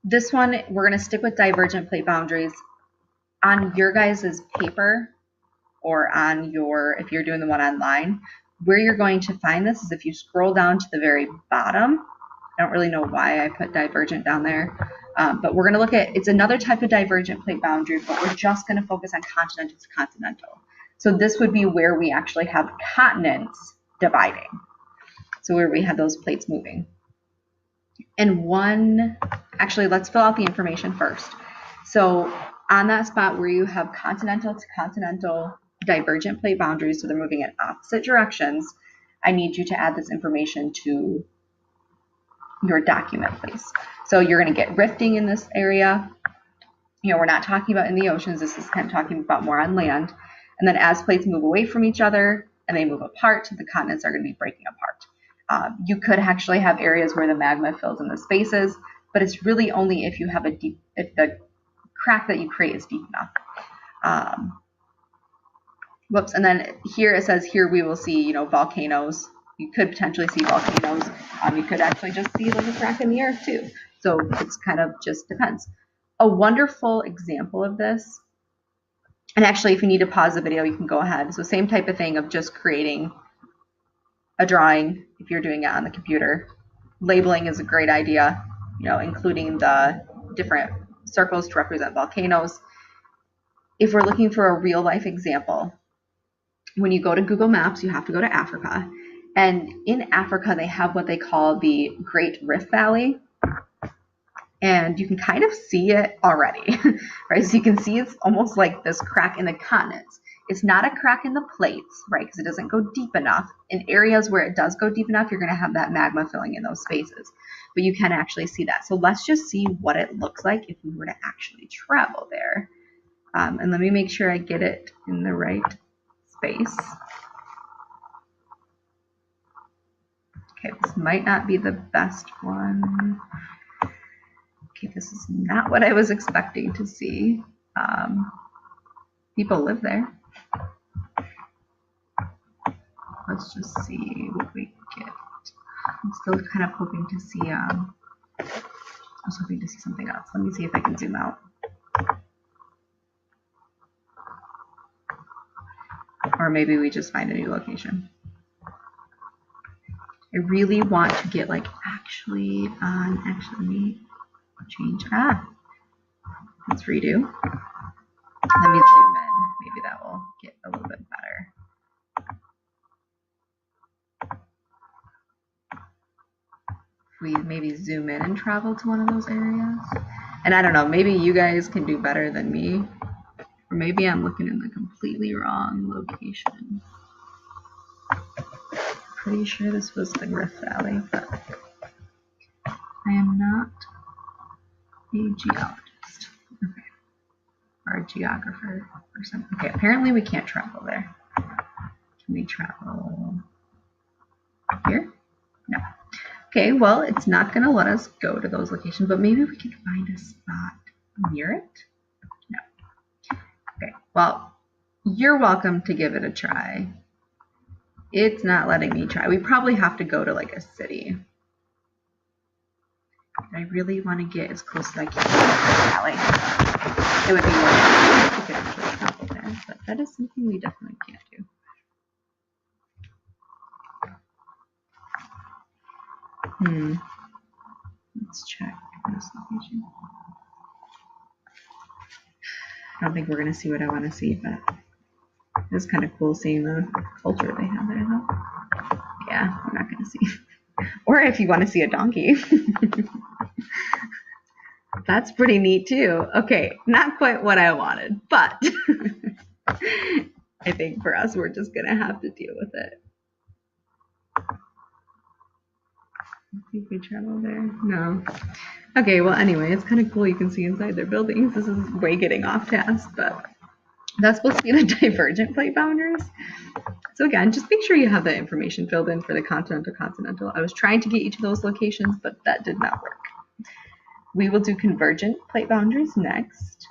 This one, we're going to stick with divergent plate boundaries. On your guys' paper or on your, if you're doing the one online, where you're going to find this is if you scroll down to the very bottom. I don't really know why I put divergent down there, but we're going to look at, it's another type of divergent plate boundary, but we're just going to focus on continental to continental. So this would be where we actually have continents dividing. So where we have those plates moving. And one, actually, let's fill out the information first. So on that spot where you have continental to continental divergent plate boundaries, so they're moving in opposite directions, I need you to add this information to your document, please. So you're going to get rifting in this area. You know, we're not talking about in the oceans. This is kind of talking about more on land. And then as plates move away from each other and they move apart, the continents are going to be breaking apart. You could actually have areas where the magma fills in the spaces, but it's really only if you have a deep, if the crack that you create is deep enough. Whoops, and then here it says, here we will see, you know, volcanoes. You could potentially see volcanoes. You could actually just see like a crack in the earth too. So it's kind of just depends. A wonderful example of this, and actually if you need to pause the video, you can go ahead. So same type of thing of just creating a drawing if you're doing it on the computer. Labeling is a great idea, you know, including the different circles to represent volcanoes. If we're looking for a real life example, when you go to Google Maps, you have to go to Africa. And in Africa, they have what they call the Great Rift Valley. And you can kind of see it already, right? So you can see it's almost like this crack in the continents. It's not a crack in the plates, right? Because it doesn't go deep enough. In areas where it does go deep enough, you're going to have that magma filling in those spaces. But you can actually see that. So let's just see what it looks like if we were to actually travel there. And let me make sure I get it in the right space. Okay, this might not be the best one. Okay, this is not what I was expecting to see. People live there. Let's just see what we get. I'm still kind of hoping to see, I was hoping to see something else. Let me see if I can zoom out. Or maybe we just find a new location. I really want to get like actually let me change, let's redo. Let me zoom in, maybe that will get a little bit better. If we maybe zoom in and travel to one of those areas. And I don't know, maybe you guys can do better than me. Or maybe I'm looking in the completely wrong location. Pretty sure this was the Rift Valley, but I am not a geologist. Okay. Or a geographer or something. Okay, apparently we can't travel there. Can we travel here? No. Okay, well, it's not going to let us go to those locations, but maybe we can find a spot near it. No. Okay, well, you're welcome to give it a try. It's not letting me try. We probably have to go to like a city. I really want to get as close as I can to the valley. It would be more fun if we could actually travel there, but that is something we definitely can't do. Let's check this location. I don't think we're going to see what I want to see, but it's kind of cool seeing the culture they have there, though. Yeah, we're not going to see. Or if you want to see a donkey. That's pretty neat, too. Okay, not quite what I wanted, but I think for us, we're just going to have to deal with it. I think we travel there. No. Okay, well, anyway, it's kind of cool. You can see inside their buildings. This is way getting off task, but that's supposed to be the divergent plate boundaries. So again, just make sure you have that information filled in for the continental. I was trying to get you to those locations, but that did not work. We will do convergent plate boundaries next.